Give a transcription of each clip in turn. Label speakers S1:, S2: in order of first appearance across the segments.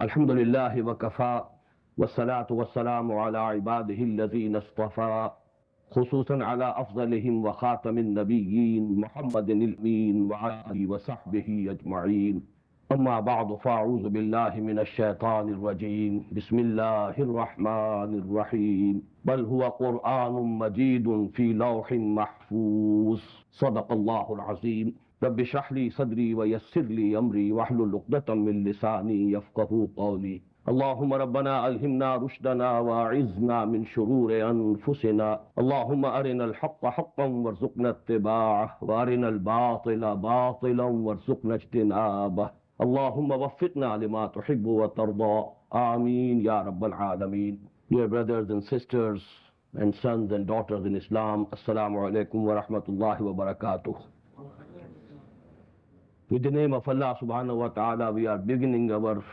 S1: الحمد لله وكفى والصلاة والسلام على عباده الذين اصطفى خصوصا على أفضلهم وخاتم النبيين محمد الأمين وعلى آله وصحبه أجمعين. أما بعد فأعوذ بالله من الشيطان الرجيم. بسم الله الرحمن الرحيم. بل هو قرآن مجيد في لوح محفوظ. صدق الله العظيم. رب اشرح لي صدري ويسر لي أمري واحلل عقدة من لساني يفقهوا قولي. اللهم ربنا ألهمنا رشدنا وأعذنا من شرور أنفسنا. اللهم أرنا الحق حقا وارزقنا اتباعه وأرنا الباطل باطلا وارزقنا اجتنابه. اللهم وفقنا لما تحب وترضى. آمين يا رب العالمين. Dear brothers and sisters and sons and daughters in Islam, Assalamu alaikum wa rahmatullahi wa barakatuh. With the name of Allah subhanahu wa ta'ala, we are beginning our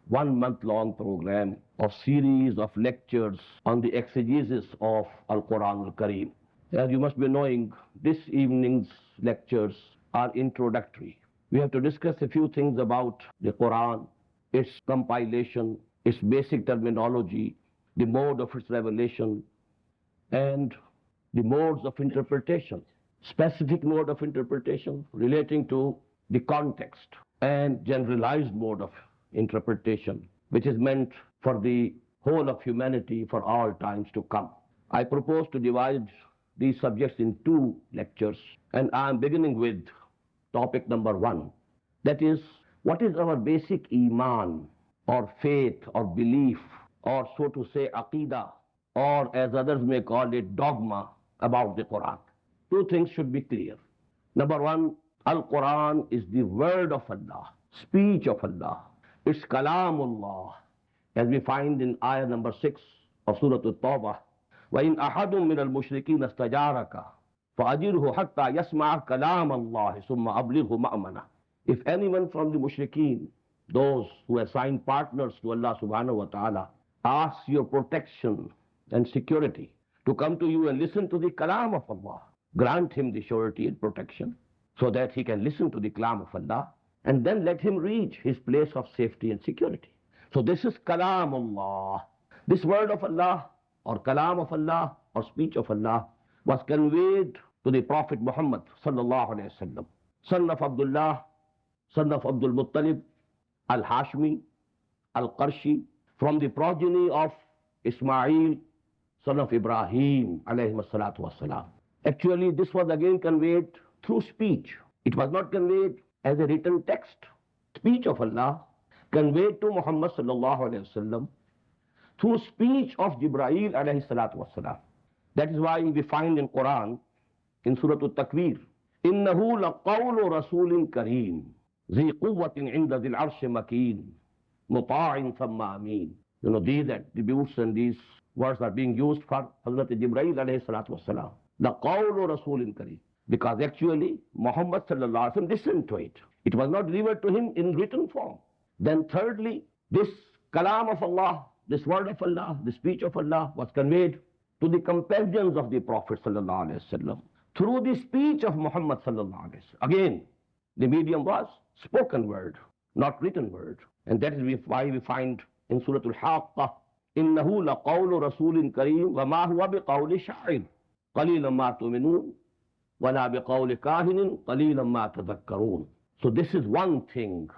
S1: 1 month-long program of series of lectures on the exegesis of Al-Quran al-Kareem. As you must be knowing, this evening's lectures are introductory. We have to discuss a few things about the Quran, its compilation, its basic terminology, the mode of its revelation, and the modes of interpretation. Specific mode of interpretation relating to the context, and generalized mode of interpretation, which is meant for the whole of humanity for all times to come. I propose to divide these subjects in 2 lectures, and I am beginning with topic number 1. That is, what is our basic iman, or faith, or belief, or so to say aqidah, or as others may call it dogma about the Quran. 2 things should be clear. Number 1, Al-Quran is the word of Allah, speech of Allah. It's kalamullah, as we find in ayah number 6 of Surah At-Tawbah. وَإِنْ أَحَدٌ مِّنَ الْمُشْرِكِينَ اسْتَجَارَكَ فَأَجِرْهُ حَتَّى يَسْمَعَ كَلَامَ اللَّهِ ثُمَّ أَبْلِغْهُ مَأْمَنَهُ. If anyone from the mushrikeen, those who assign partners to Allah subhanahu wa ta'ala, asks your protection and security to come to you and listen to the kalam of Allah, grant him the surety and protection so that he can listen to the kalam of Allah, and then let him reach his place of safety and security. So this is kalamullah. This word of Allah, or kalam of Allah, or speech of Allah, was conveyed to the Prophet Muhammad sallallahu alayhi wa sallam, son of Abdullah, son of Abdul Muttalib, Al-Hashmi, Al-Qarshi, from the progeny of Ismail, son of Ibrahim alayhi salatu wassalam. Actually, this was again conveyed through speech. It was not conveyed as a written text. Speech of Allah conveyed to Muhammad sallallahu alayhi wasallam through speech of Jibreel alayhi salatu wassalam. That is why we find in Quran, in Surah At-Takwir, إِنَّهُ لَقَوْلُ رَسُولٍ كَرِيمٍ ذِي قُوَّةٍ عِنْدَ ذِي الْعَرْشِ مَكِينٍ مُطَاعٍ ثَمَّ أَمِينٍ. You know, these attributes and these words are being used for Hazrat Jibreel alayhi salatu wassalam. لَقَوْلُ رَسُولٍ كَرِيمٍ. Because actually, Muhammad sallallahu alaihi wasallam listened to it. It was not delivered to him in written form. Then thirdly, this kalam of Allah, this word of Allah, the speech of Allah was conveyed to the companions of the Prophet sallallahu alaihi wasallam through the speech of Muhammad sallallahu alaihi wasallam. Again, the medium was spoken word, not written word. And that is why we find in Surah Al-Haqqah, إِنَّهُ لَقَوْلُ رَسُولٍ كَرِيمٍ وَمَا هُوَ بِقَوْلِ شَاعِرٍ قَلِيلًا مَا تُؤْمِنُونَ وَلَا بِقَوْلِ كَاهِنٍ قَلِيلًا مَا تَذَكَّرُونَ. So this is one thing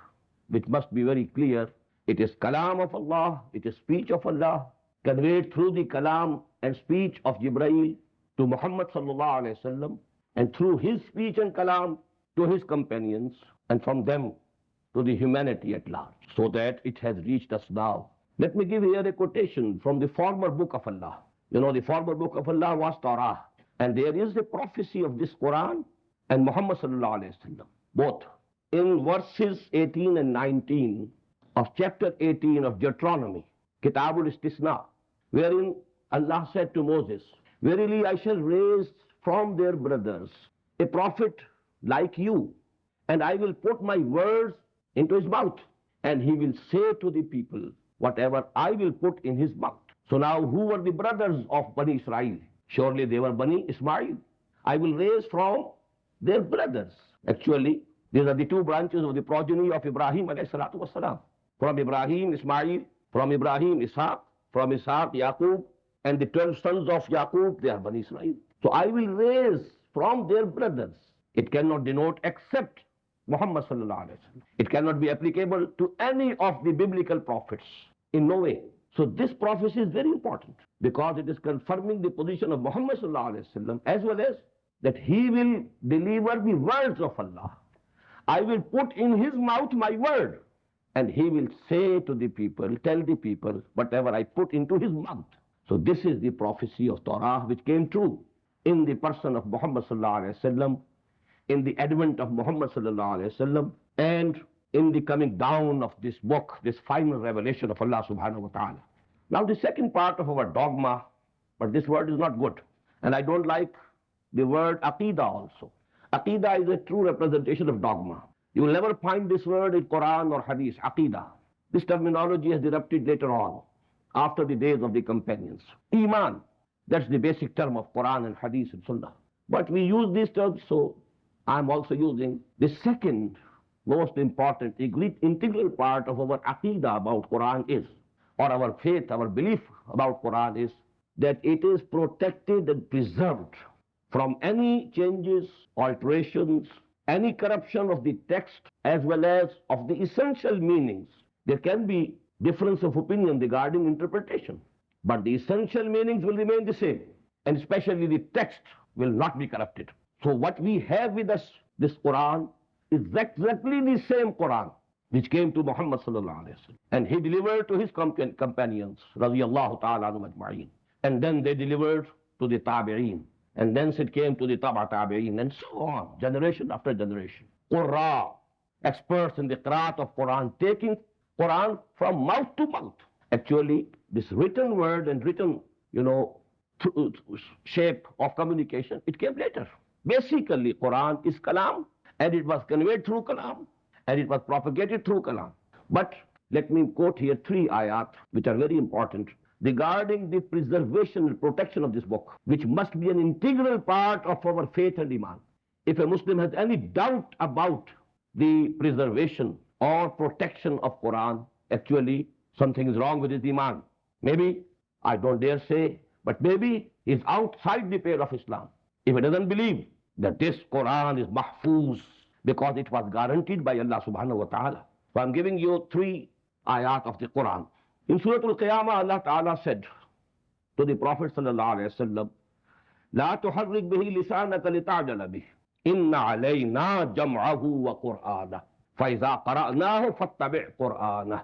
S1: which must be very clear. It is kalam of Allah, it is speech of Allah, conveyed through the kalam and speech of Jibreel to Muhammad sallallahu alayhi wasallam, and through his speech and kalam to his companions, and from them to the humanity at large, so that it has reached us now. Let me give here a quotation from the former book of Allah. You know, the former book of Allah was Torah. And there is a prophecy of this Quran and Muhammad sallallahu alayhi wasallam, both. In verses 18 and 19 of chapter 18 of Deuteronomy, Kitabul Istisna, wherein Allah said to Moses, verily I shall raise from their brothers a prophet like you, and I will put my words into his mouth, and he will say to the people whatever I will put in his mouth. So now, who were the brothers of Bani Israel? Surely they were Bani Ismail. I will raise from their brothers. Actually, these are the 2 branches of the progeny of Ibrahim alayhi salatu wasalam. From Ibrahim, Ismail, from Ibrahim, Ishaq, from Ishaq, Yaqub, and the 12 sons of Yaqub, they are Bani Israel. So I will raise from their brothers. It cannot denote except Muhammad sallallahu alaihi wasallam. It cannot be applicable to any of the biblical prophets in no way. So this prophecy is very important because it is confirming the position of Muhammad sallallahu alaihi wasallam as well as that he will deliver the words of Allah. I will put in his mouth my word, and he will say to the people, tell the people whatever I put into his mouth. So this is the prophecy of Torah which came true in the person of Muhammad sallallahu alaihi wasallam, in the advent of Muhammad sallallahu alaihi wasallam, and in the coming down of this book, this final revelation of Allah subhanahu wa ta'ala. Now the second part of our dogma, but this word is not good, and I don't like the word aqidah also. Aqidah is a true representation of dogma. You will never find this word in Quran or Hadith, aqidah. This terminology has erupted later on, after the days of the companions. Iman, that's the basic term of Quran and Hadith and Sunnah. But we use these terms, so I'm also using the second most important, integral part of our aqidah about Quran is, or our faith, our belief about Quran is, that it is protected and preserved from any changes, alterations, any corruption of the text as well as of the essential meanings. There can be difference of opinion regarding interpretation, but the essential meanings will remain the same, and especially the text will not be corrupted. So what we have with us, this Quran, is exactly the same Quran which came to Muhammad sallallahu alaihi wasallam, and he delivered to his companions, radiyallahu ta'ala anhum ajma'in, and then they delivered to the tabi'een, and then it came to the tabi'een, and so on, generation after generation. Qurra, experts in the qiraat of Quran, taking Quran from mouth to mouth. Actually, this written word and written, shape of communication, it came later. Basically, Quran is kalam, and it was conveyed through kalam, and it was propagated through kalam. But let me quote here 3 ayat, which are very important, regarding the preservation and protection of this book, which must be an integral part of our faith and iman. If a Muslim has any doubt about the preservation or protection of Quran, actually something is wrong with his iman. Maybe, I don't dare say, but maybe he's outside the pale of Islam. If he doesn't believe that this Quran is mahfuz, because it was guaranteed by Allah subhanahu wa ta'ala. So I'm giving you 3 ayat of the Quran. In Surah Al-Qiyamah, Allah Ta'ala said to the Prophet sallallahu alayhi wa sallam, لا تحرك به لسانك لتعجل به إن علينا جمعه وقرآنه فإذا قرأناه فاتبع قرآنه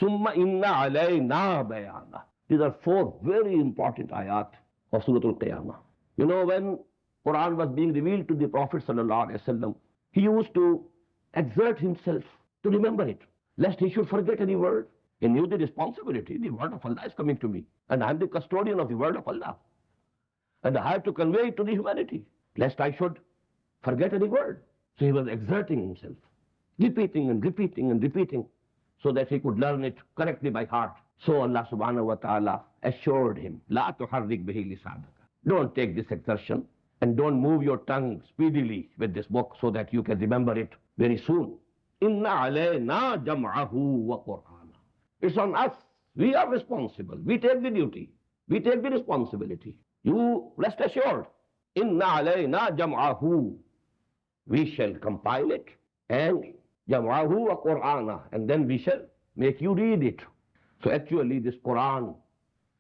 S1: ثم إن علينا بيانه. These are 4 very important ayat of Surah Al-Qiyamah. When Quran was being revealed to the Prophet sallallahu alayhi wa sallam, he used to exert himself to remember it, lest he should forget any word. He knew the responsibility. The word of Allah is coming to me, and I am the custodian of the word of Allah, and I have to convey it to the humanity, lest I should forget any word. So he was exerting himself, repeating and repeating and repeating, so that he could learn it correctly by heart. So Allah subhanahu wa ta'ala assured him, لا تحرك به لسانك. Don't take this exertion, and don't move your tongue speedily with this book so that you can remember it very soon. Inna alayna jam'ahu wa Qur'ana. It's on us. We are responsible. We take the duty. We take the responsibility. You rest assured. Inna alayna jam'ahu. We shall compile it, and jam'ahu wa Qur'ana, and then we shall make you read it. So actually this Quran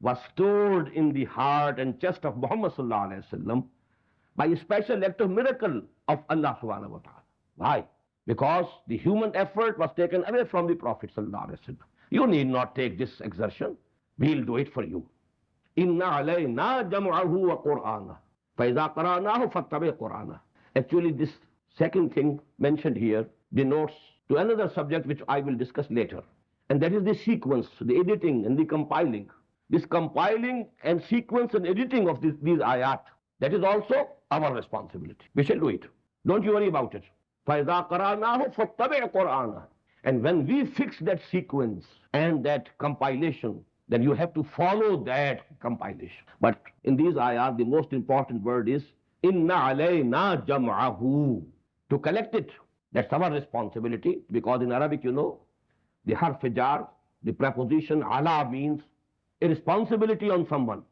S1: was stored in the heart and chest of Muhammad sallallahu alayhi wa sallam by a special act of miracle of Allah subhanahu wa ta'ala. Why? Because the human effort was taken away from the Prophet sallallahu alaihi wasallam. You need not take this exertion. We'll do it for you. Inna alayna jam'ahu wa Qur'ana. فَإِذَا قَرَأْنَاهُ فَاتَّبِعْ قُرْآنَهُ. Actually, this second thing mentioned here denotes to another subject which I will discuss later. And that is the sequence, the editing and the compiling. This compiling and sequence and editing of these ayat, that is also our responsibility. We shall do it. Don't you worry about it. فَإِذَا قَرَأْنَاهُ فَاتَّبِعْ قُرْآنَهُ. And when we fix that sequence and that compilation, then you have to follow that compilation. But in these ayat, the most important word is إِنَّ عَلَيْنَا جَمْعَهُ. To collect it, that's our responsibility, because in Arabic, the harf jar, the preposition ala means a responsibility on someone.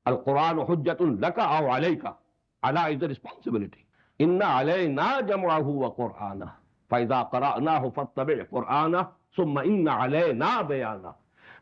S1: Al-Qur'an hujjatun laka aw alayka. Ala is the responsibility. Inna alayna jam'ahu wa qur'ana. فَإِذَا قَرَأْنَاهُ فَاتَّبِعْ قُرْآنَهُ ثُمَّ إِنَّ عَلَيْنَا بَيَانَهُ.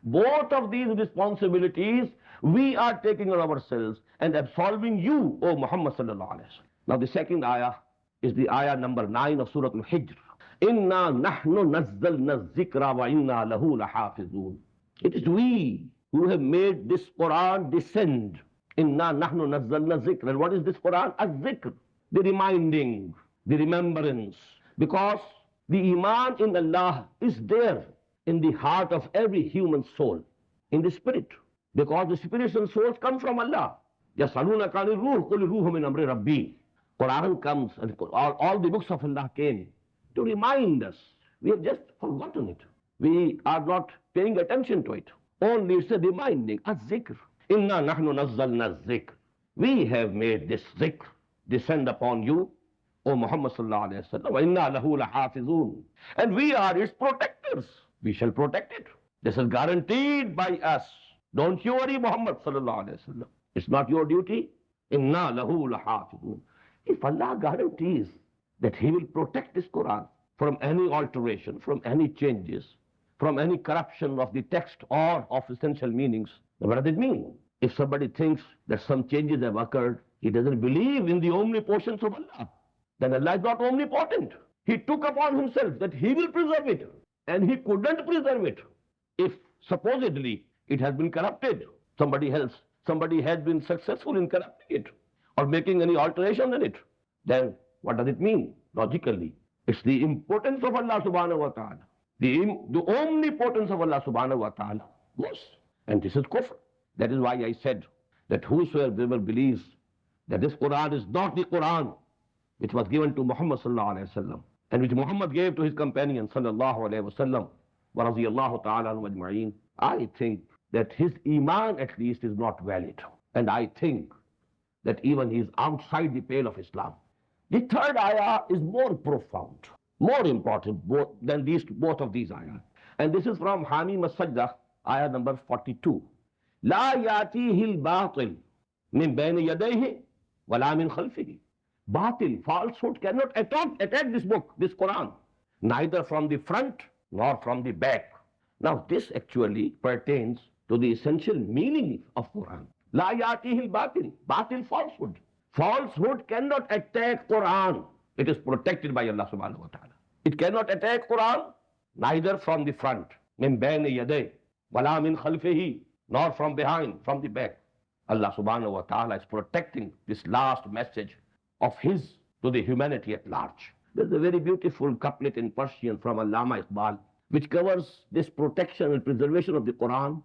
S1: Both of these responsibilities we are taking on ourselves and absolving you, O Muhammad sallallahu alaihi wasallam. Now the second ayah is the ayah number 9 of Surah Al-Hijr. Inna nahnu nazzalna zikra wa inna lahu lahafizun. It is we who have made this Quran descend. Inna nahnu nazzalna zikra. And what is this Quran? Az-zikr, the reminding, the remembrance. Because the iman in Allah is there in the heart of every human soul, in the spirit. Because the spiritual souls come from Allah. يَسْأَلُونَكَ عَنِ الرُّوحِ قُلِ الرُّوحُ مِنْ أَمْرِ رَبِّي. Quran comes, and all the books of Allah came to remind us. We have just forgotten it. We are not paying attention to it. Only it's a reminding, az-zikr. Inna nahnu nazzalna zikr. We have made this zikr descend upon you, O Muhammad sallallahu alayhi wa sallam. Wa inna lahu lahafizun. And we are its protectors. We shall protect it. This is guaranteed by us. Don't you worry, Muhammad sallallahu alayhi wa sallam. It's not your duty. Inna lahu lahafizun. If Allah guarantees that He will protect this Quran from any alteration, from any changes, from any corruption of the text or of essential meanings, then what does it mean? If somebody thinks that some changes have occurred, he doesn't believe in the omnipotence of Allah, then Allah is not omnipotent. He took upon Himself that He will preserve it, and He couldn't preserve it if supposedly it has been corrupted. Somebody has been successful in corrupting it or making any alterations in it. Then what does it mean? Logically, it's the importance of Allah subhanahu wa ta'ala. The omnipotence of Allah subhanahu wa ta'ala. Yes. And this is kufr. That is why I said that whosoever believes that this Quran is not the Quran which was given to Muhammad sallallahu alayhi wa sallam, and which Muhammad gave to his companion sallallahu alayhi wa sallam, wa radiyallahu ta'ala anhu ajma'in, I think that his iman at least is not valid. And I think that even he is outside the pale of Islam. The third ayah is more profound, more important than both of these ayahs. And this is from Hamim as-Sajdah, ayah number 42. La yatihi al-batil min bayni yadayhi wa la min khalfihi. Batil, falsehood cannot attack this book, this Quran, neither from the front nor from the back. Now this actually pertains to the essential meaning of Quran. La yatihi al-batil, batil, falsehood. Falsehood cannot attack Quran. It is protected by Allah subhanahu wa ta'ala. It cannot attack Quran neither from the front, min bayni yaday, wala min khalfihi, nor from behind, from the back. Allah subhanahu wa ta'ala is protecting this last message of His to the humanity at large. There's a very beautiful couplet in Persian from Allama Iqbal, which covers this protection and preservation of the Quran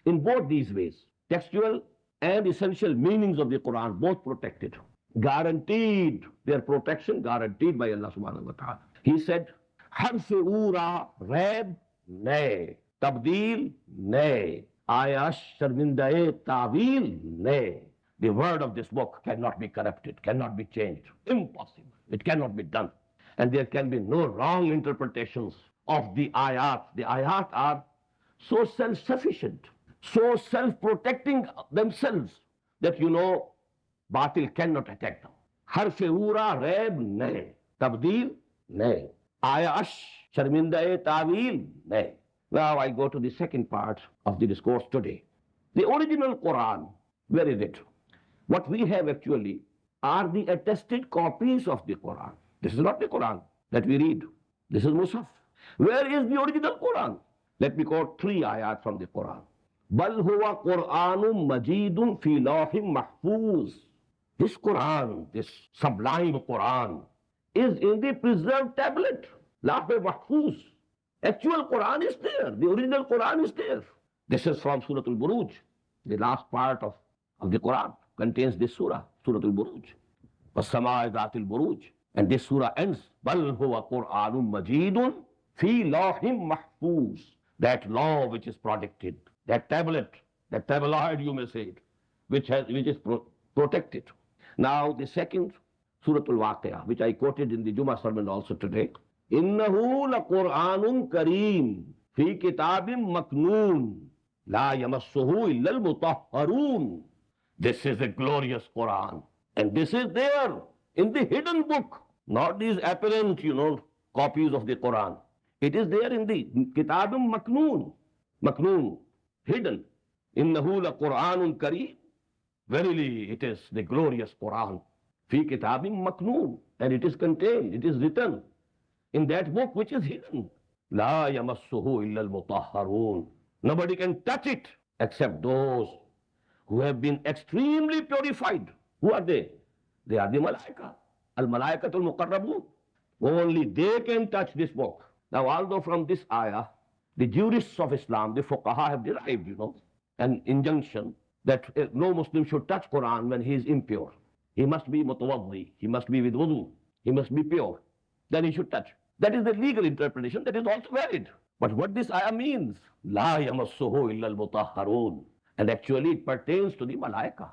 S1: in both these ways. Textual and essential meanings of the Quran, both protected. Guaranteed, their protection guaranteed by Allah subhanahu wa ta'ala. He said, harf ura rab nay, tabdeel nay, ayash sharmindae ta'wil nay. The word of this book cannot be corrupted, cannot be changed. Impossible. It cannot be done. And there can be no wrong interpretations of the ayat. The ayat are so self-sufficient, so self-protecting themselves that batil cannot attack them. Harf ura rab nay, tabdeel nay, ayash sharmindae ta'wil nay. Now I go to the second part of the discourse today. The original Quran, where is it? What we have actually are the attested copies of the Quran. This is not the Quran that we read. This is Musaf. Where is the original Quran? Let me quote 3 ayat from the Quran. Bal huwa Qur'anum majidun fi lawhim mahfuz. This Quran, this sublime Quran, is in the preserved tablet, lawh mahfuz. Actual Quran is there. The original Quran is there. This is from Surah Al-Buruj. The last part of the Quran contains this surah, Surah Al-Buruj. وَالسَّمَاءِ ذَاتِ الْبُرُوجِ. And this surah ends, بَلْ هُوَ قُرْآنٌ مَجِيدٌ فِي لَوْحٍ مَحْفُوظٍ. That law which is protected, that tablet, that tabloid you may say it, which is protected. Now the second, Surah Al-Waqi'ah, which I quoted in the Jummah sermon also today. إِنَّهُ لَقُرْآنٌ كَرِيمٌ fi kitabim maknoon, la yamassuhu illa al-mutahharun. This is a glorious Quran. And this is there in the hidden book, not these apparent, copies of the Quran. It is there in the kitabim maknoon, hidden. Innahu la Quranun kareem. Verily, it is the glorious Quran. Fi kitabim maknoon. And it is contained, it is written in that book which is hidden. La yamassuhu illa al-mutahharun. Nobody can touch it except those who have been extremely purified. Who are they? They are the malaika. Al-malaikatul muqarrabun. Only they can touch this book. Now, although from this ayah, the jurists of Islam, the fuqaha, have derived, an injunction that no Muslim should touch Quran when he is impure. He must be mutawaddi, he must be with wudu, he must be pure. Then he should touch. That is the legal interpretation, that is also valid. But what this ayah means, la yamassuhu illa al-mutahharun. And actually it pertains to the malaika.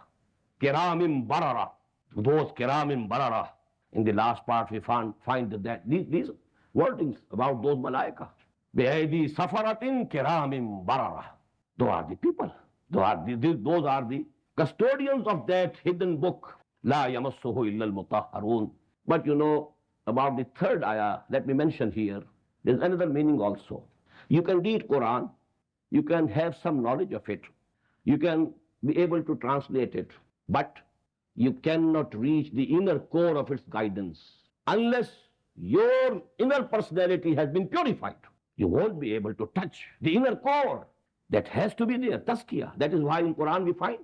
S1: Kiramim barara. Those kiramim barara. In the last part we find that these wordings about those malaika. Bi'aydi safaratin kiramim barara. Those are the people. Those are the custodians of that hidden book. La yamassuhu illa al-mutahharun. But about the third ayah, let me mention here, there's another meaning also. You can read Quran, you can have some knowledge of it, you can be able to translate it, but you cannot reach the inner core of its guidance unless your inner personality has been purified. You won't be able to touch the inner core. That has to be there, tazkiyah. That is why in Quran we find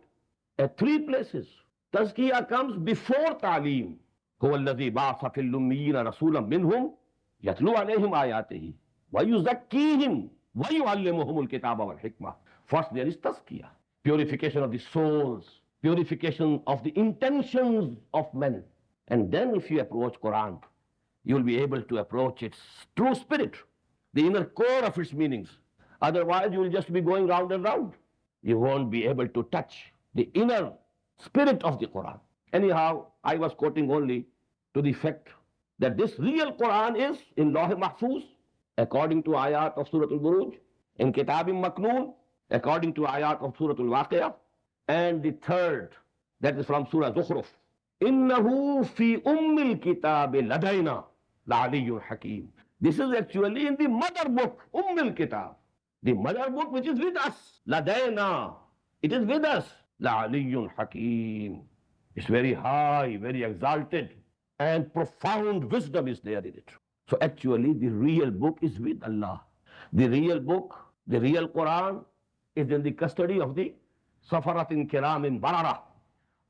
S1: at 3 places, tazkiyah comes before ta'aleem. هو الذي بعث في الأميين رسولا منهم يتلو عليهم آياته ويزكيهم ويعلمهم الكتاب والحكمة. First there is tazkiyah, purification of the souls, purification of the intentions of men. And then if you approach Quran, you will be able to approach its true spirit, the inner core of its meanings. Otherwise you will just be going round and round. You won't be able to touch the inner spirit of the Quran. Anyhow, I was quoting only to the effect that this real Quran is in Lawh Mahfuz, according to ayat of Surah Al-Buruj, in Kitabim Maknoon, according to ayat of Surah Al-Waqiyah, and the third, that is from Surah Zukhruf. Innahu fi ummil kitabi ladayna la'aliyyun hakim. This is actually in the mother book, Ummil Kitab. The mother book which is with us, ladayna. It is with us, la'aliyyun hakim. It's very high, very exalted, and profound wisdom is there in it. So actually the real book is with Allah. The real book, the real Quran is in the custody of the Safaratin Kiramin Barara.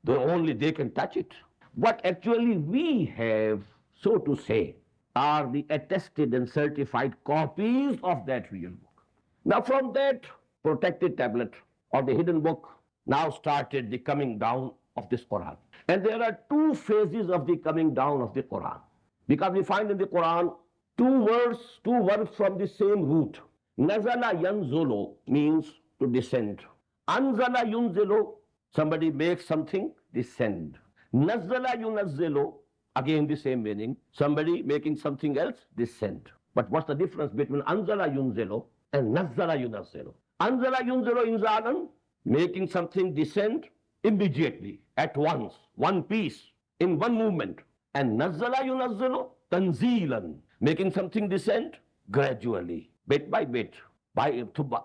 S1: Only they can touch it. What actually we have, so to say, are the attested and certified copies of that real book. Now from that protected tablet or the hidden book, now started the coming down of this Quran. And there are 2 phases of the coming down of the Quran. Because we find in the Quran 2 verbs from the same root. Nazala yanzulu means to descend. Anzala yunzilu, somebody makes something descend. Nazzala yunazzilu, again the same meaning. Somebody making something else descend. But what's the difference between anzala yunzilu and nazzala yunazzilu? Anzala yunzilu inzalan, making something descend immediately, at once, one piece, in one movement. And nazzala yunazzilu tanzilan, making something descend gradually, bit by bit,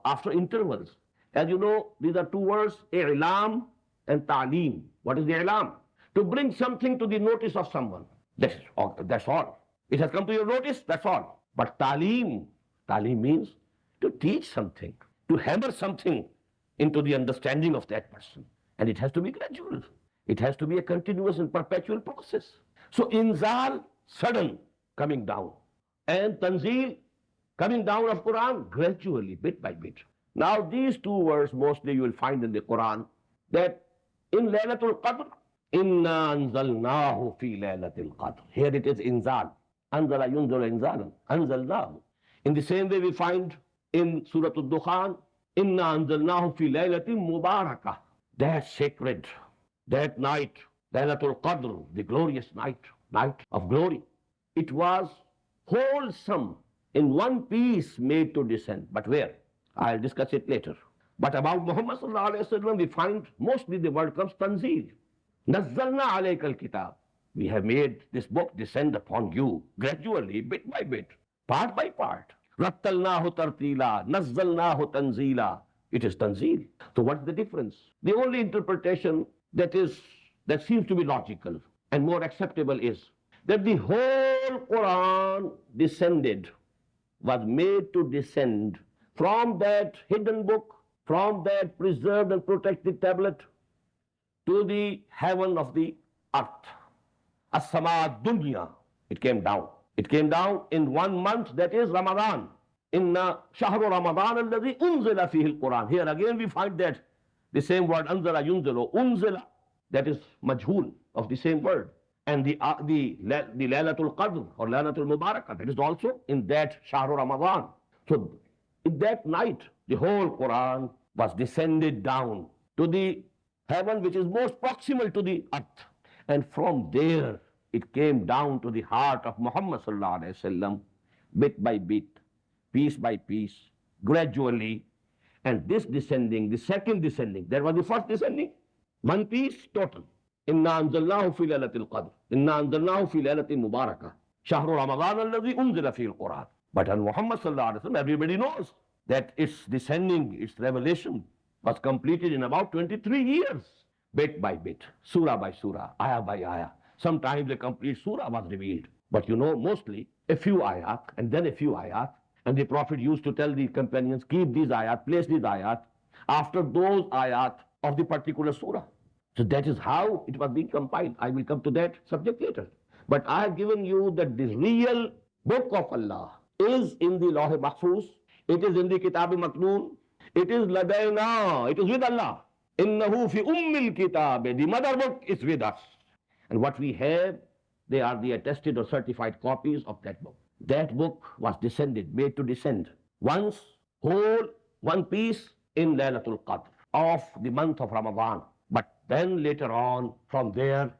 S1: after intervals. As you know, these are 2 words, i'lam and ta'aleem. What is the i'lam? To bring something to the notice of someone. That's all. It has come to your notice, that's all. But ta'aleem means to teach something, to hammer something into the understanding of that person. And it has to be gradual. It has to be a continuous and perpetual process. So inzal, sudden coming down. And tanzeel, coming down of Quran, gradually, bit by bit. Now these 2 words mostly you will find in the Quran, that in Laylatul Qadr, inna anzalnahu fi Laylatul Qadr. Here it is inzal. Anzala yunzala inzalan. Anzalnahu. In the same way we find in Surah Al-Dukhan, inna anzalnahu fi Laylatin Mubarakah. That sacred, that night, Laylatul Qadr, the glorious night of glory. It was wholesome, in one piece made to descend. But where? I'll discuss it later. But about Muhammad sallallahu alayhi wa sallam, we find mostly the word comes tanzeel. Nazzalna alayka al-kitab. We have made this book descend upon you gradually, bit by bit, part by part. Rattalnahu tartila, nazzalnahu tanzila. It is tanzeel. So what's the difference? The only interpretation that seems to be logical and more acceptable is that the whole Quran descended, was made to descend from that hidden book, from that preserved and protected tablet, to the heaven of the earth. As-sama dunya. It came down. It came down in 1 month, that is Ramadan. Inna shahru Ramadan alladhi unzila fihi al-Quran. Here again we find that the same word anzala yunzilu, unzila, that is majhul of the same word. And the Laylatul Qadr or Laylatul Mubarakah, that is also in that shahru Ramadan. So in that night, the whole Quran was descended down to the heaven which is most proximal to the earth. And from there, it came down to the heart of Muhammad sallallahu alaihi wasallam, bit by bit, piece by piece, gradually. And this descending, the second descending, that was the first descending, one piece total. Inna anzalnahu fi laylatil qadr. Inna anzalnahu fi laylatil mubarakah. Shahru Ramadan alladhi unzila fihi al-Quran. But on Muhammad sallallahu alaihi wasallam, everybody knows that its descending, its revelation was completed in about 23 years, bit by bit, surah by surah, ayah by ayah. Sometimes a complete surah was revealed. But mostly a few ayat and then a few ayat. And the Prophet used to tell the companions, keep these ayat, place these ayat after those ayat of the particular surah. So that is how it was being compiled. I will come to that subject later. But I have given you that the real book of Allah is in the Lawh Mahfuz. It is in the Kitab Maknoon. It is Ladayna. It is with Allah. Innahu fi ummil kitab. The mother book is with us. And what we have, they are the attested or certified copies of that book. That book was descended, made to descend once, whole, one piece in Laylatul Qadr of the month of Ramadan. But then later on, from there,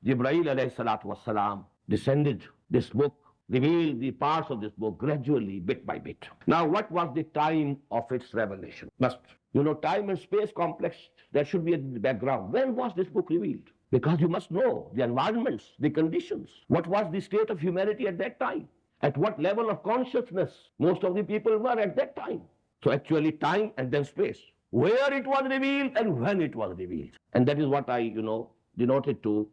S1: Jibreel alayhi salatu wassalam descended this book, revealed the parts of this book gradually, bit by bit. Now, what was the time of its revelation? Time and space complex, there should be a background. When was this book revealed? Because you must know the environments, the conditions. What was the state of humanity at that time? At what level of consciousness most of the people were at that time? So actually time and then space. Where it was revealed and when it was revealed. And that is what I, denoted to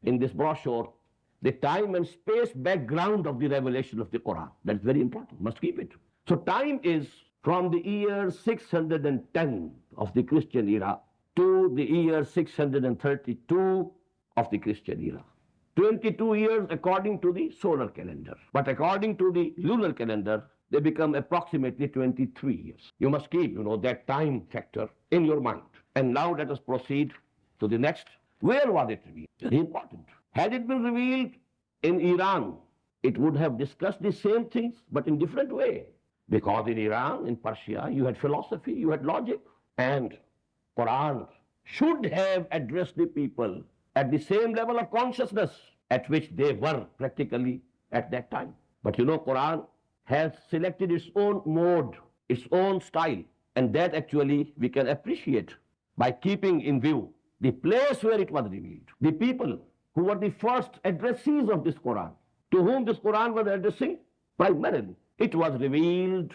S1: in this brochure, the time and space background of the revelation of the Quran. That's very important, must keep it. So time is from the year 610 of the Christian era to the year 632 of the Christian era. 22 years according to the solar calendar. But according to the lunar calendar, they become approximately 23 years. You must keep, that time factor in your mind. And now let us proceed to the next. Where was it revealed? Very important. Had it been revealed in Iran, it would have discussed the same things, but in different way. Because in Iran, in Persia, you had philosophy, you had logic. And Quran should have addressed the people at the same level of consciousness at which they were practically at that time. But Quran has selected its own mode, its own style, and that actually we can appreciate by keeping in view the place where it was revealed, the people who were the first addressees of this Quran, to whom this Quran was addressing primarily. It was revealed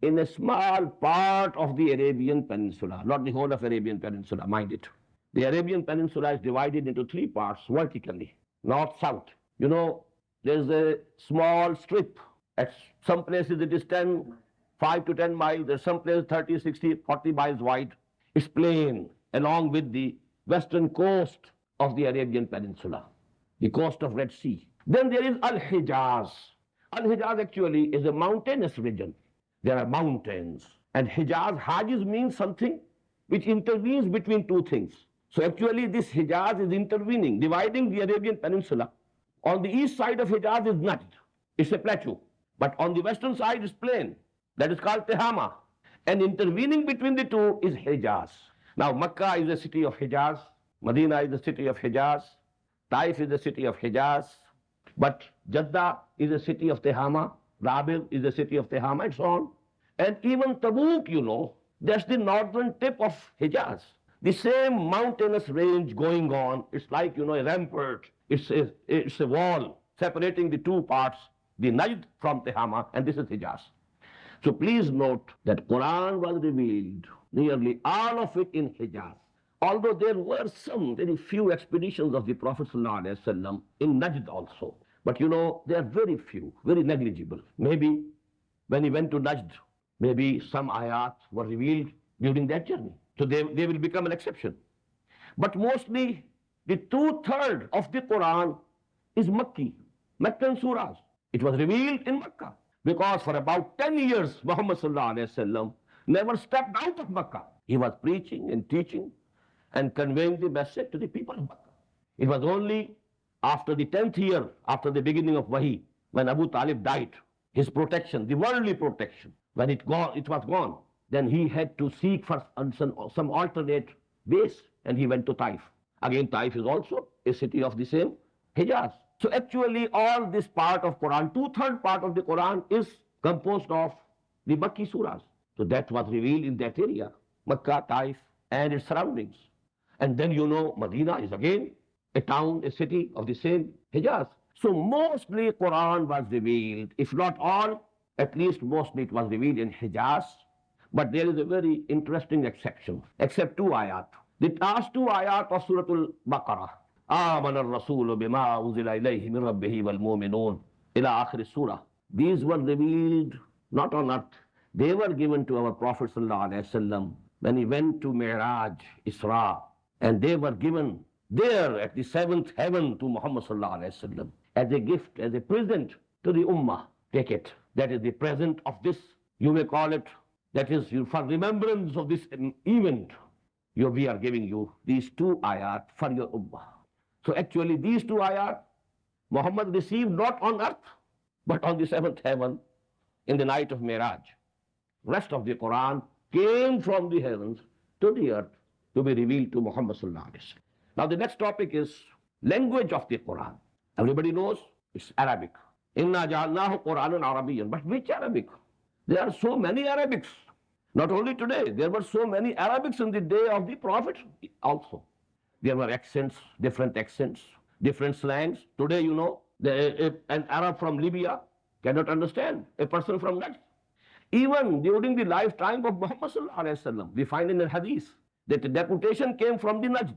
S1: in a small part of the Arabian Peninsula, not the whole of Arabian Peninsula, mind it. The Arabian Peninsula is divided into 3 parts vertically, north-south. There's a small strip. At some places it is 5 to 10 miles. There's some places 30, 60, 40 miles wide. It's plain, along with the western coast of the Arabian Peninsula, the coast of Red Sea. Then there is Al-Hijaz. Al-Hijaz actually is a mountainous region. There are mountains. And Hijaz, Hajiz means something which intervenes between 2 things. So actually this Hijaz is intervening, dividing the Arabian Peninsula. On the east side of Hijaz is Najd. It's a plateau. But on the western side is plain. That is called Tehama. And intervening between the 2 is Hijaz. Now Makkah is the city of Hijaz. Medina is the city of Hijaz. Taif is the city of Hijaz. But Jeddah is a city of Tehama. Rabigh is the city of Tehama and so on. And even Tabuk, that's the northern tip of Hijaz. The same mountainous range going on. It's like, a rampart. It's a wall separating the two parts, the Najd from Tehama, and this is Hijaz. So please note that Quran was revealed, nearly all of it in Hijaz. Although there were some very few expeditions of the Prophet ﷺ in Najd also. But they are very few, very negligible. Maybe when he went to Najd, maybe some ayat were revealed during that journey. So they will become an exception. But mostly the 2/3 of the Quran is Makki, Meccan surahs. It was revealed in Makkah. Because for about 10 years, Muhammad ﷺ never stepped out of Makkah. He was preaching and teaching and conveying the message to the people of Makkah. It was only after the 10th year, after the beginning of Wahi, when Abu Talib died, his protection, the worldly protection, when it was gone, then he had to seek for some alternate base, and he went to Taif. Again, Taif is also a city of the same Hijaz. So actually all this part of Quran, 2/3 part of the Quran is composed of the Makki surahs. So that was revealed in that area, Makkah, Taif, and its surroundings. And then Medina is again a town, a city of the same Hijaz. So mostly Quran was revealed, if not all, at least mostly it was revealed in Hijaz. But there is a very interesting exception, except 2 ayat. The last 2 ayat of Surah Al-Baqarah, آمن الرسول بما أنزل إليه من ربه والمؤمنون إلى آخر السورة. These were revealed not on earth. They were given to our Prophet ﷺ when he went to Mi'raj, Isra, and they were given there at the 7th heaven to Muhammad ﷺ as a gift, as a present to the Ummah. Take it. That is the present of this, you may call it, that is for remembrance of this event. We are giving you these 2 ayat for your Ummah. So actually these 2 ayat, Muhammad received not on earth, but on the 7th heaven in the night of Miraj. Rest of the Quran came from the heavens to the earth to be revealed to Muhammad sallallahu alaihi wasallam. Now the next topic is language of the Quran. Everybody knows it's Arabic. Inna ja'alnahu Qur'anan Arabiyyan. But which Arabic? There are so many Arabics. Not only today, there were so many Arabics in the day of the Prophet also. There were accents, different slangs. Today, an Arab from Libya cannot understand a person from Najd. Even during the lifetime of Muhammad sallallahu alaihi wasallam, we find in the hadith that the deputation came from the Najd,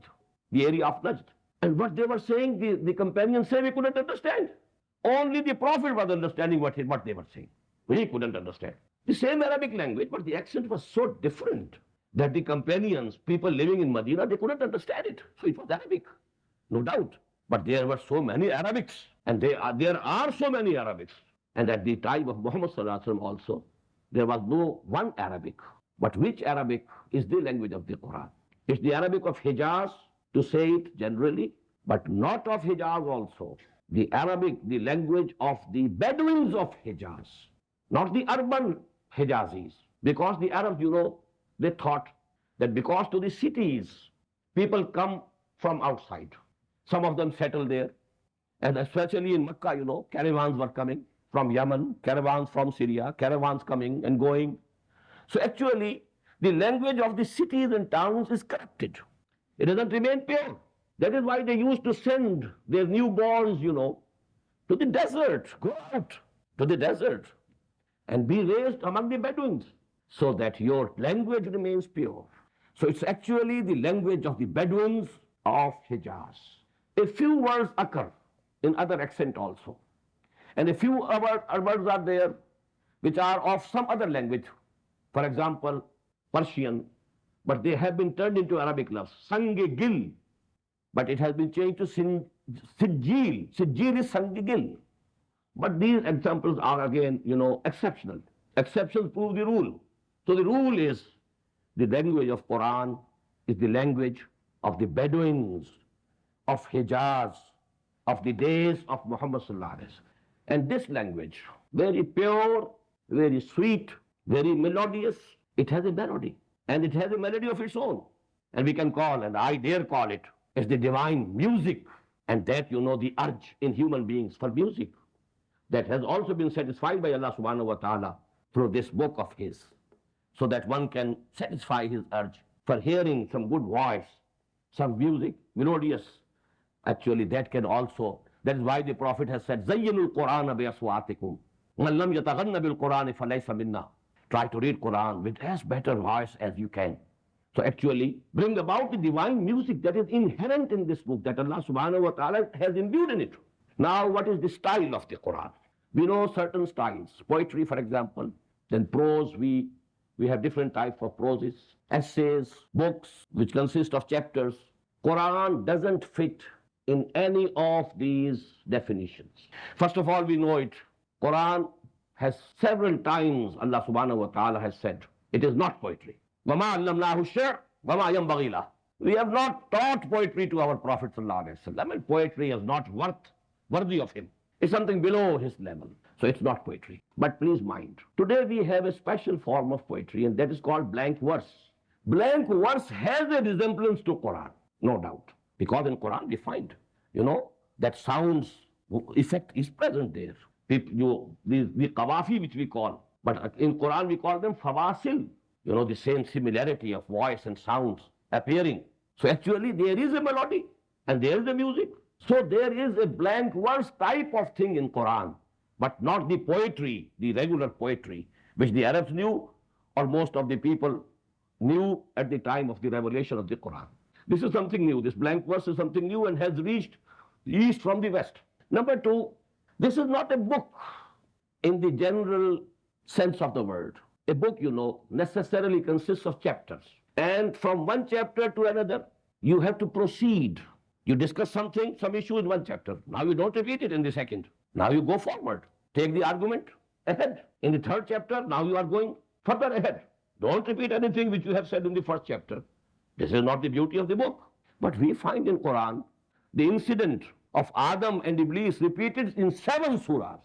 S1: the area of Najd. And what they were saying, the companions say we couldn't understand. Only the Prophet was understanding what they were saying. We couldn't understand. The same Arabic language, but the accent was so different that the companions, people living in Medina, they couldn't understand it. So it was Arabic, no doubt. But there were so many Arabics, and there are so many Arabics. And at the time of Muhammad sallallahu alaihi wasallam also, there was no one Arabic. But which Arabic is the language of the Quran? It's the Arabic of Hijaz, to say it generally, but not of Hijaz also. The Arabic, the language of the Bedouins of Hijaz, not the urban Hijazis. Because the Arabs, they thought that because to the cities, people come from outside. Some of them settle there. And especially in Makkah, caravans were coming from Yemen, caravans from Syria, caravans coming and going. So actually, the language of the cities and towns is corrupted. It doesn't remain pure. That is why they used to send their newborns, to the desert, go out to the desert and be raised among the Bedouins, so that your language remains pure. So it's actually the language of the Bedouins of Hijaz. A few words occur in other accent also. And a few other words are there which are of some other language. For example, Persian, but they have been turned into Arabic love. Sange-gil, but it has been changed to Sijil. Sijil is Sange-gil. But these examples are again, exceptional. Exceptions prove the rule. So the rule is the language of Quran is the language of the Bedouins, of Hijaz, of the days of Muhammad sallallahu alaihi wasallam. And this language, very pure, very sweet, very melodious, it has a melody. And it has a melody of its own. And we can call, and I dare call it, as the divine music. And that, the urge in human beings for music. that has also been satisfied by Allah subhanahu wa ta'ala through this book of his, so that one can satisfy his urge for hearing some good voice, some music, melodious. Actually, that can also, that is why the Prophet has said, Zayyinul Qur'ana bi aswatikum. Man lam yataghanna bil Qur'ani falaysa minna. Try to read Quran with as better voice as you can. So actually, bring about the divine music that is inherent in this book, that Allah subhanahu wa ta'ala has imbued in it. Now, what is the style of the Quran? We know certain styles. Poetry, for example. Then prose, we have different types of proses. Essays, books, which consist of chapters. Quran doesn't fit in any of these definitions. First of all, we know it. Quran has several times, Allah subhanahu wa ta'ala has said, it is not poetry. وَمَا عَلَّمْنَاهُ الشِّعْرَ وَمَا يَنْبَغِي لَهُ. We have not taught poetry to our Prophet sallallahu alaihi wasallam. And poetry is not worthy of him. It's something below his level. So it's not poetry. But please mind, today we have a special form of poetry, and that is called blank verse. Blank verse has a resemblance to Quran, no doubt. Because in Quran we find, that sounds effect is present there. The qawafi which we call, but in Quran we call them fawasil. The same similarity of voice and sounds appearing. So actually there is a melody and there is a music. So there is a blank verse type of thing in Quran, but not the poetry, the regular poetry, which the Arabs knew, or most of the people knew at the time of the revelation of the Quran. This is something new. This blank verse is something new and has reached the east from the west. Number two, this is not a book in the general sense of the word. A book, necessarily consists of chapters. And from one chapter to another, you have to proceed. You discuss something, some issue in one chapter. Now you don't repeat it in the second. Now you go forward. Take the argument ahead. In the third chapter, now you are going further ahead. Don't repeat anything which you have said in the first chapter. This is not the beauty of the book. But we find in Quran the incident of Adam and Iblis repeated in 7 surahs.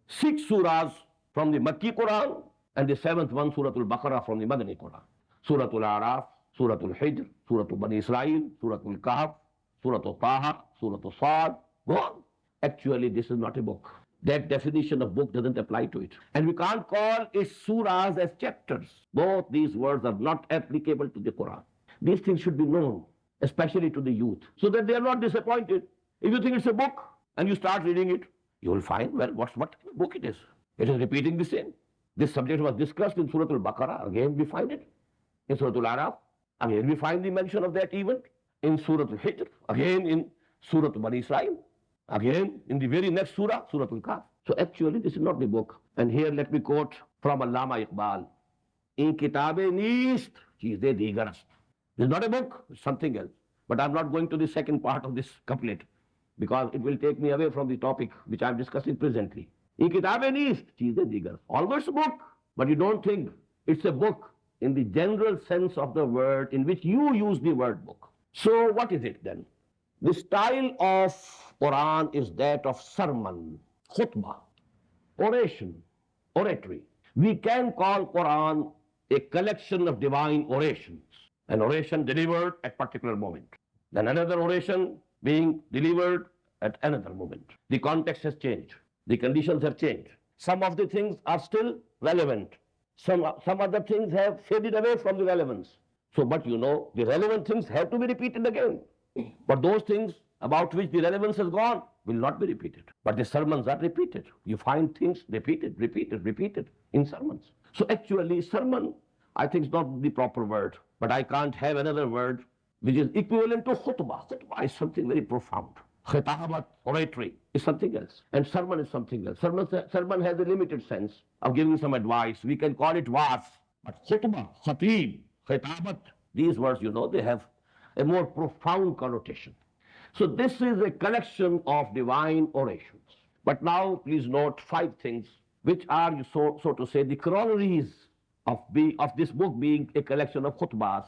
S1: 6 surahs from the Makki Quran and the 7th one, Suratul Baqarah, from the Madani Quran. Suratul Araf, Suratul Hijr, Suratul Bani Israel, Suratul Kahf, Suratul Taha, Suratul Sad, go on. Actually, this is not a book. That definition of book doesn't apply to it. And we can't call its surahs as chapters. Both these words are not applicable to the Quran. These things should be known, especially to the youth, so that they are not disappointed. If you think it's a book and you start reading it, you will find, well, what book it is. It is repeating the same. This subject was discussed in Suratul Baqarah. Again, we find it. In Suratul Araf, again, we find the mention of that event. In Suratul Hijr, again in Suratul Bani Israel, again in the very next surah, Suratul Kahf. So actually, this is not the book. And here let me quote from Allama Iqbal. In kitabe neest, cheeze digarast. This is not a book, it's something else. But I'm not going to the second part of this couplet, because it will take me away from the topic which I'm discussing presently. In kitabe neest, cheeze digarast. Almost a book, but you don't think it's a book in the general sense of the word in which you use the word book. So what is it then? The style of Quran is that of sermon, khutbah, oration, oratory. We can call Quran a collection of divine orations, an oration delivered at particular moment, then another oration being delivered at another moment. The context has changed. The conditions have changed. Some of the things are still relevant. Some other things have faded away from the relevance. So, but the relevant things have to be repeated again. But those things about which the relevance has gone will not be repeated. But the sermons are repeated. You find things repeated in sermons. So actually, sermon, I think, is not the proper word. But I can't have another word which is equivalent to khutbah. Khutbah is something very profound. Khitabat, oratory, is something else. And sermon is something else. Sermon has a limited sense of giving some advice. We can call it was. But khutbah, khatib, khitabat, these words, they have a more profound connotation. So this is a collection of divine orations. But now please note 5 things which are, so to say, the corollaries of this book being a collection of khutbahs,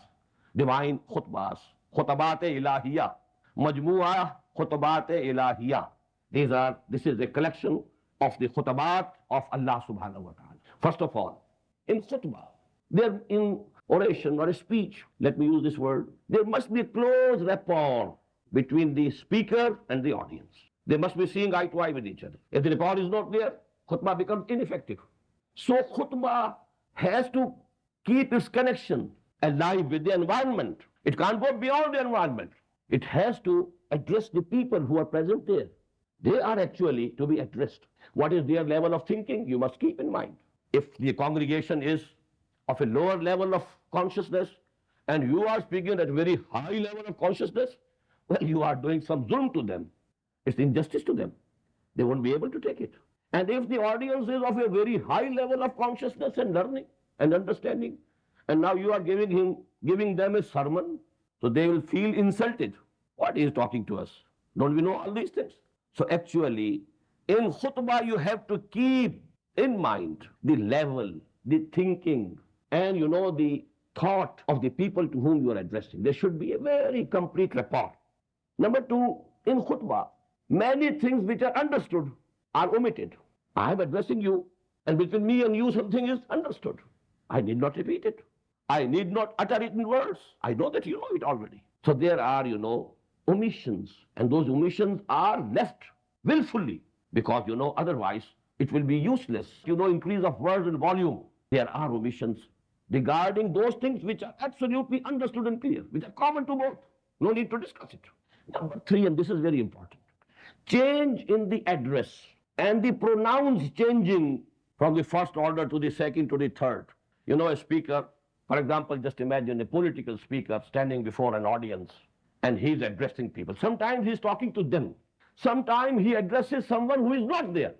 S1: divine khutbahs, khutabat-e ilahiyya, majmu'ah khutabat-e ilahiyya. This is a collection of the khutabat of Allah subhanahu wa ta'ala. First of all, in khutbah, in oration or a speech, let me use this word, there must be a close rapport between the speaker and the audience. They must be seeing eye to eye with each other. If the rapport is not there, khutbah becomes ineffective. So khutbah has to keep its connection alive with the environment. It can't go beyond the environment. It has to address the people who are present there. They are actually to be addressed. What is their level of thinking? You must keep in mind. If the congregation is of a lower level of consciousness and you are speaking at a very high level of consciousness, well, you are doing some zulm to them. It's injustice to them. They won't be able to take it. And if the audience is of a very high level of consciousness and learning and understanding, and now you are giving them a sermon, so they will feel insulted. What is talking to us? Don't we know all these things? So actually, in khutbah, you have to keep in mind the level, the thinking, and the thought of the people to whom you are addressing. There should be a very complete rapport. Number two, in khutbah, many things which are understood are omitted. I am addressing you, and between me and you something is understood. I need not repeat it. I need not utter it in words. I know that you know it already. So there are, omissions, and those omissions are left willfully because, otherwise it will be useless. Increase of words and volume. There are omissions regarding those things which are absolutely understood and clear, which are common to both. No need to discuss it. Number three, and this is very important, change in the address and the pronouns changing from the first order to the second to the third. A speaker, for example, just imagine a political speaker standing before an audience and he's addressing people. Sometimes he's talking to them. Sometimes he addresses someone who is not there.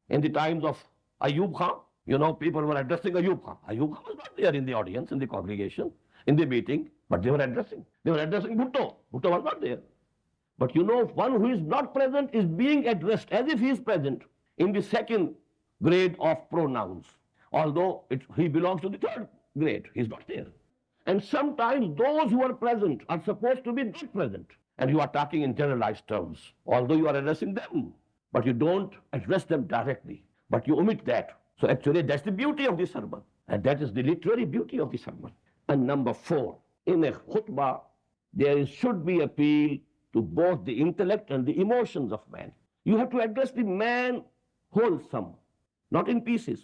S1: In the times of Ayub Khan, people were addressing Ayub Khan. Ayub Khan was not there in the audience, in the congregation, in the meeting, but they were addressing. They were addressing Bhutto. Bhutto was not there. But one who is not present is being addressed as if he is present in the second grade of pronouns, although he belongs to the third grade. He is not there. And sometimes those who are present are supposed to be not present. And you are talking in generalized terms, although you are addressing them, but you don't address them directly, but you omit that. So actually that's the beauty of the sermon, and that is the literary beauty of the sermon. And number four, in a khutbah, there should be appeal to both the intellect and the emotions of man. You have to address the man wholesome, not in pieces.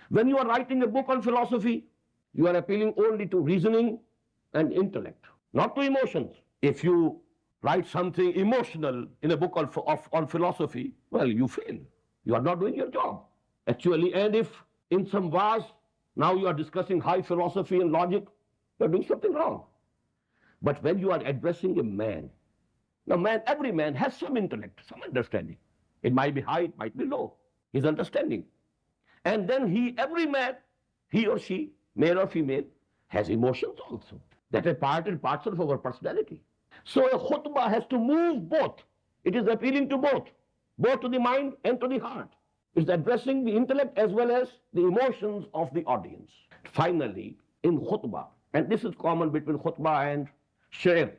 S1: When you are writing a book on philosophy, you are appealing only to reasoning and intellect, not to emotions. If you write something emotional in a book on philosophy, well, you fail. You are not doing your job, actually. And if in some vase, now you are discussing high philosophy and logic, you are doing something wrong. But when you are addressing a man, now every man has some intellect, some understanding. It might be high, it might be low, his understanding. And then every man, he or she, male or female, has emotions also. That is part and parcel of our personality. So a khutbah has to move both. It is appealing to both to the mind and to the heart. It's addressing the intellect as well as the emotions of the audience. Finally, in khutbah, and this is common between khutbah and sha'r,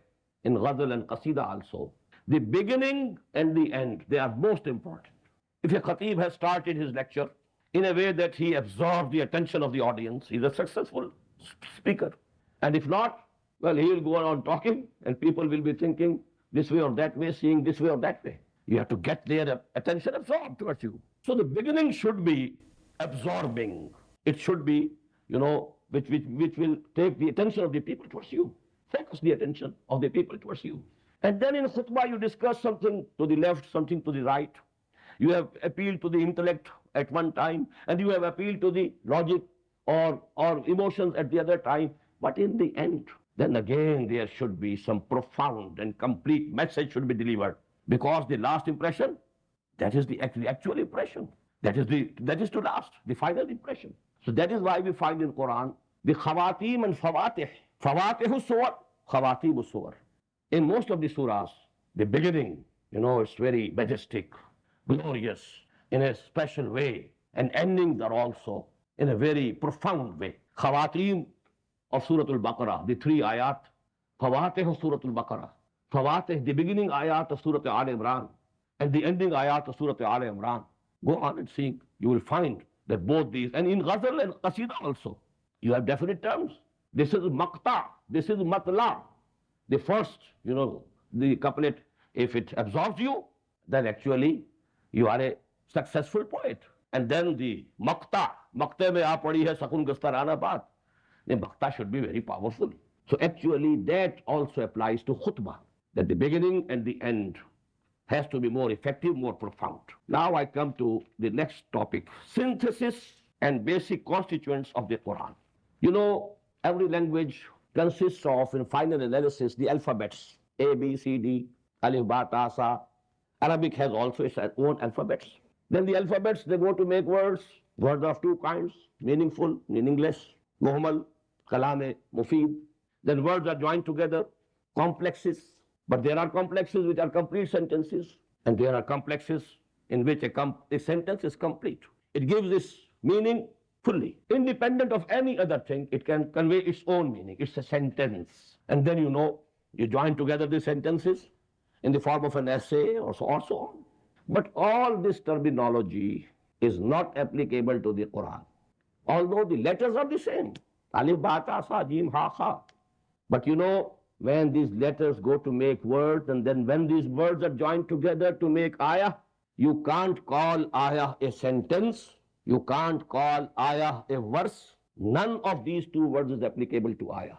S1: in ghazal and qasida also, the beginning and the end, they are most important. If a khatib has started his lecture in a way that he absorbs the attention of the audience, he's a successful speaker. And if not, well, he will go on talking and people will be thinking this way or that way, seeing this way or that way. You have to get their attention absorbed towards you. So the beginning should be absorbing. It should be, which will take the attention of the people towards you. Focus the attention of the people towards you. And then in khutbah you discuss something to the left, something to the right. You have appealed to the intellect at one time, and you have appealed to the logic or emotions at the other time. But in the end, then again there should be some profound and complete message should be delivered. Because the last impression, that is the actual impression. That is to last, the final impression. So that is why we find in Quran the khawatim and fawatih. Fawatihu suwar, khawatimu suwar. In most of the surahs, the beginning, it's very majestic, glorious, in a special way. And endings are also in a very profound way. Khawatim of Surah Al-Baqarah, the three ayat. Fawatih of Surah Al-Baqarah. Fawatih, the beginning ayat of Surah Al-Imran, and the ending ayat of Surah Al-Imran. Go on and see. You will find that both these, and in ghazal and qasida also, you have definite terms. This is maqta, this is matla. The first, the couplet, if it absorbs you, then actually you are a successful poet. and then the maqta. Maqta mein aap padi hai sakun gastarana baat. The maqta should be very powerful. So actually that also applies to khutbah, that the beginning and the end has to be more effective, more profound. Now I come to the next topic, synthesis and basic constituents of the Quran. You know, every language consists of, in final analysis, the alphabets, A, B, C, D, Alif, Ba, Ta, Sa. Arabic has also its own alphabets. Then the alphabets, they go to make words, words of two kinds, meaningful, meaningless, muhmal, kalame, mufid. Then words are joined together, complexes. But there are complexes which are complete sentences, and there are complexes in which a sentence is complete. It gives this meaning fully. Independent of any other thing, it can convey its own meaning. It's a sentence. And then you join together the sentences in the form of an essay or so on. But all this terminology is not applicable to the Quran. Although the letters are the same. Alif, Ba, Ta, Sa, Jim, Ha, Kha. But when these letters go to make words, and then when these words are joined together to make ayah, you can't call ayah a sentence, you can't call ayah a verse. None of these two words is applicable to ayah.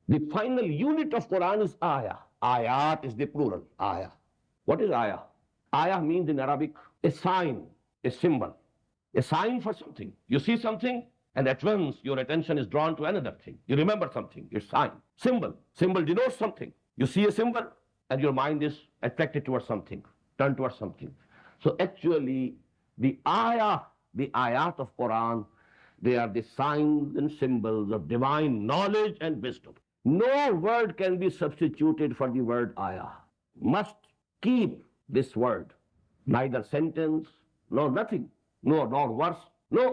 S1: The final unit of Quran is ayah. Ayat is the plural, ayah. What is ayah? Ayah means in Arabic a sign, a symbol, a sign for something. You see something, and at once your attention is drawn to another thing. You remember something, it's sign. Symbol. Symbol denotes something. You see a symbol, and your mind is attracted towards something, turned towards something. So actually, the ayat of Quran, they are the signs and symbols of divine knowledge and wisdom. No word can be substituted for the word ayah. Must keep this word. Neither sentence, nor nothing, nor verse, no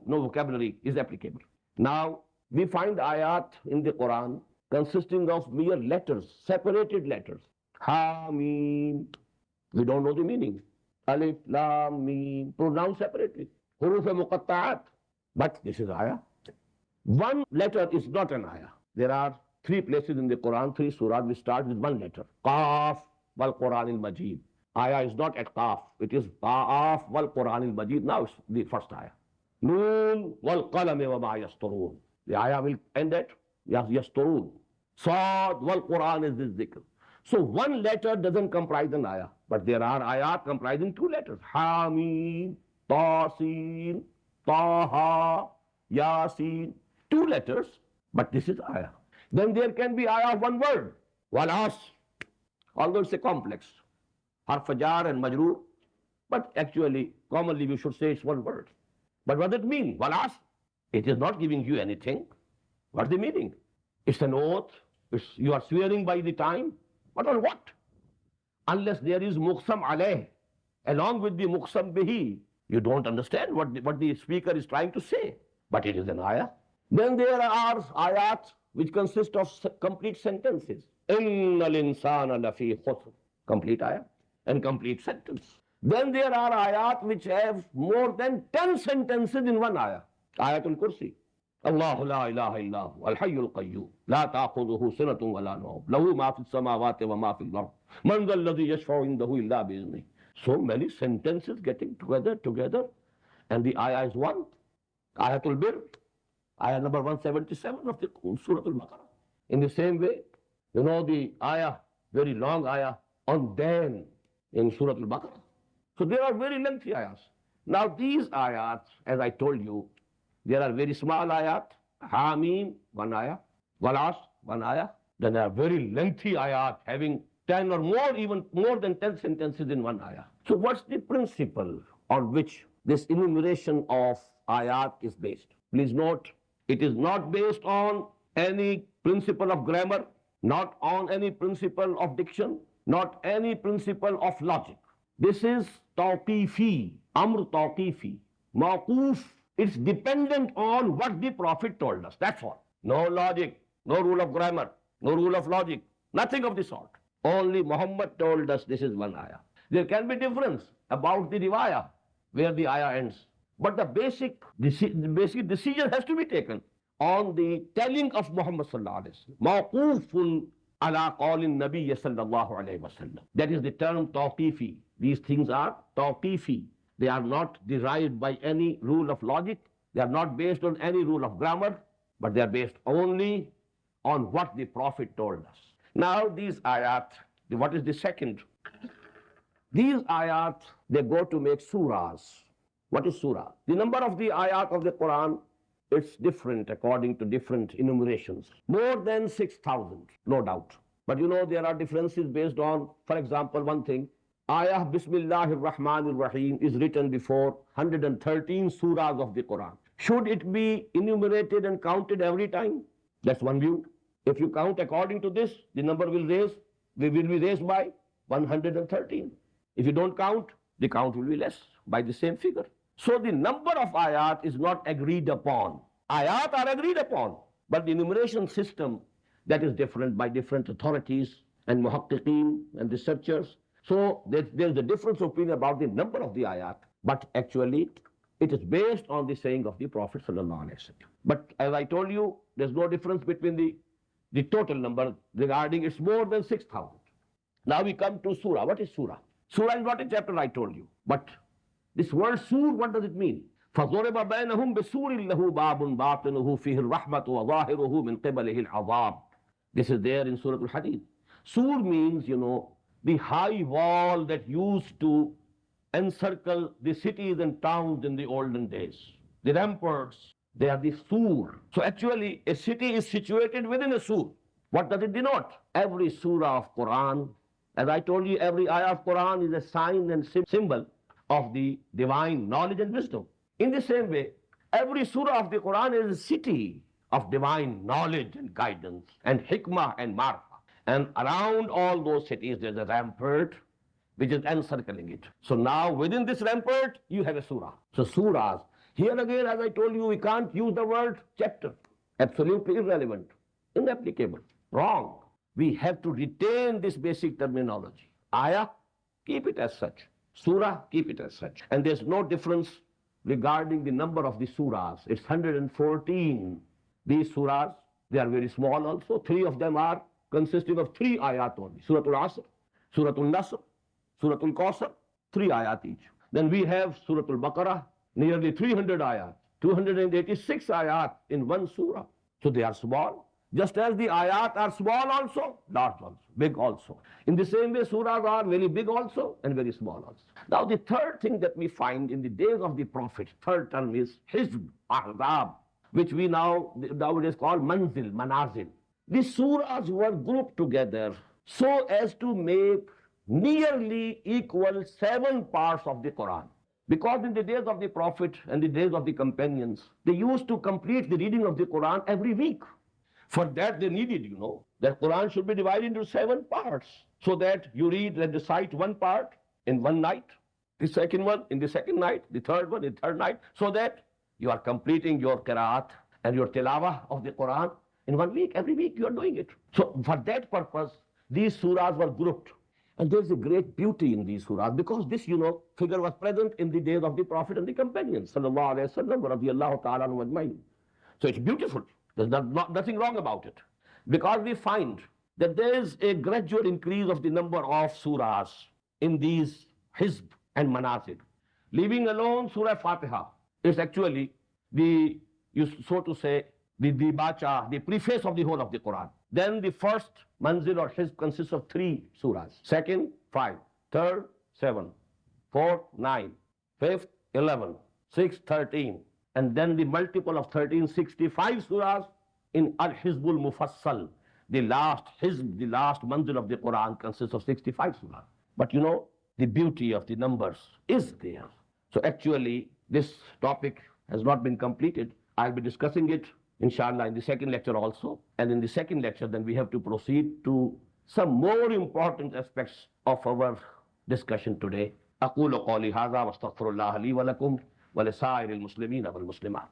S1: vocabulary is applicable. Now, we find ayat in the Quran consisting of mere letters, separated letters. Ha, Mim, we don't know the meaning. Alif, Lam, Mim, pronounced separately. Huruf-e-muqatta'at. But this is ayah. One letter is not an ayah. There are 3 places in the Quran, 3 surahs, which start with one letter. Qaf wal-Quran al-Majid. Ayah is not at Qaf. It is Qaf wal-Quran al-Majid. Now it's the first ayah. Noon wal-qalami wa ma yasturun. The ayah will end at yasturun. Sad wal-Quran is this dhikr. So one letter doesn't comprise an ayah. But there are ayat comprising 2 letters. Hamim, Tasin, Taha, Yasin. 2 letters, but this is ayah. Then there can be ayah of one word. Walas. Although it's a complex. Harf jar and majroor. But actually, commonly we should say it's one word. But what does it mean? Walas. It is not giving you anything. What's the meaning? It's an oath. You are swearing by the time. But on what? Unless there is muqsam alayh, along with the muqsam bihi, you don't understand what the speaker is trying to say. But it is an ayah. Then there are ayat which consist of complete sentences. Innal insana lafi khusr. Complete ayah and complete sentence. Then there are ayat which have more than 10 sentences in one ayah. Ayatul Kursi. Allahu la ilaha illahu al-hayyul qayyum la ta'khudhuhu sinatun wa la nawm lahu ma fis samawati wa ma fil ard man dhal ladhi yashfa'u indahu illa bi idhnihi. So many sentences getting together, and the ayah is one. Ayatul Bir, ayah number 177 of the Surah Al-Baqarah. In the same way, the ayah, very long ayah on Deen in Surah Al-Baqarah. So there are very lengthy ayahs. Now these ayats, as I told you, there are very small ayat, Hamim, one ayah, Walas, one ayah. Then there are very lengthy ayat having 10 or more, even more than 10 sentences in one ayah. So what's the principle on which this enumeration of ayat is based? Please note, it is not based on any principle of grammar, not on any principle of diction, not any principle of logic. This is tawqifi, amr tawqifi, mawquf. It's dependent on what the Prophet told us, that's all. No logic, no rule of grammar, no rule of logic, nothing of the sort. Only Muhammad told us this is one ayah. There can be difference about the riwayah, where the ayah ends. But the basic decision has to be taken on the telling of Muhammad sallallahu alaihi wasallam. Mawqufun ala qawlin Nabiy sallallahu alaihi wasallam. That is the term tawqifi. These things are tawqifi. They are not derived by any rule of logic. They are not based on any rule of grammar, but they are based only on what the Prophet told us. Now these ayat, what is the second? These ayat, they go to make surahs. What is surah? The number of the ayat of the Quran, it's different according to different enumerations. More than 6,000, no doubt. But you know, there are differences based on, for example, one thing, ayah Bismillahir Rahmanir Rahim is written before 113 surahs of the Quran. Should it be enumerated and counted every time? That's one view. If you count according to this, the number will be raised by 113. If you don't count, the count will be less by the same figure. So the number of ayat is not agreed upon. Ayat are agreed upon, but the enumeration system, that is different by different authorities and muhaqqiqeen and researchers. So there's a difference of opinion about the number of the ayat, but actually it is based on the saying of the Prophet ﷺ. But as I told you, there's no difference between the total number regarding it's more than 6,000. Now we come to surah. What is surah? Surah is not a chapter, I told you. But this word sur, what does it mean? فَضُرِبَ بَيْنَهُمْ بِسُورٍ لَهُ بَابٌ بَاطِنُهُ فِيهِ الرَّحْمَةُ وَظَاهِرُهُ مِنْ قِبَلِهِ الْعَذَابُ. This is there in Surah Al-Hadid. Sur means, the high wall that used to encircle the cities and towns in the olden days. The ramparts, they are the sur. So actually, a city is situated within a sur. What does it denote? Every surah of Quran, as I told you, every ayah of Quran is a sign and symbol of the divine knowledge and wisdom. In the same way, every surah of the Quran is a city of divine knowledge and guidance and hikmah and marfa. And around all those cities, there's a rampart which is encircling it. So now within this rampart, you have a surah. So surahs. Here again, as I told you, we can't use the word chapter. Absolutely irrelevant, inapplicable, wrong. We have to retain this basic terminology. Ayah, keep it as such. Surah, keep it as such. And there's no difference regarding the number of the surahs. It's 114. These surahs, they are very small also. 3 of them are consisting of 3 ayat only. Surah Al-Asr, Surah Al-Nasr, Surah Al-Kawthar, 3 ayat each. Then we have Surah Al-Baqarah, nearly 300 ayat, 286 ayat in one surah. So they are small. Just as the ayat are small also, large also, big also. In the same way, surahs are very big also and very small also. Now the third thing that we find in the days of the Prophet, third term is Hizb, Ahzab, which we nowadays call Manzil, Manazil. These surahs were grouped together so as to make nearly equal 7 parts of the Quran. Because in the days of the Prophet and the days of the companions, they used to complete the reading of the Quran every week. For that they needed, that Quran should be divided into 7 parts, so that you read and recite one part in one night, the second one in the second night, the third one in the third night, so that you are completing your qiraat and your tilawah of the Quran in 1 week. Every week you are doing it. So for that purpose, these surahs were grouped. And there's a great beauty in these surahs, because this, figure was present in the days of the Prophet and the companions, sallallahu alayhi wa sallam, radiyallahu ta'ala anhum ajma'in. So it's beautiful. There's nothing wrong about it. Because we find that there is a gradual increase of the number of surahs in these hizb and manazil. Leaving alone Surah Fatiha is actually the bacha, the preface of the whole of the Quran. Then the first manzil or hizb consists of 3 surahs. Second, 5. Third, 7. Fourth, 9. Fifth, 11. Sixth, 13. And then the multiple of 13, 65 surahs in Al-Hizbul Mufassal. The last hizb, the last manzil of the Quran consists of 65 surahs. But the beauty of the numbers is there. So actually, this topic has not been completed. I'll be discussing it, inshallah, in the second lecture also. And in the second lecture, then we have to proceed to some more important aspects of our discussion today. أقول قولي هذا واستغفر الله لي ولكم ولسائر المسلمين والمسلمات.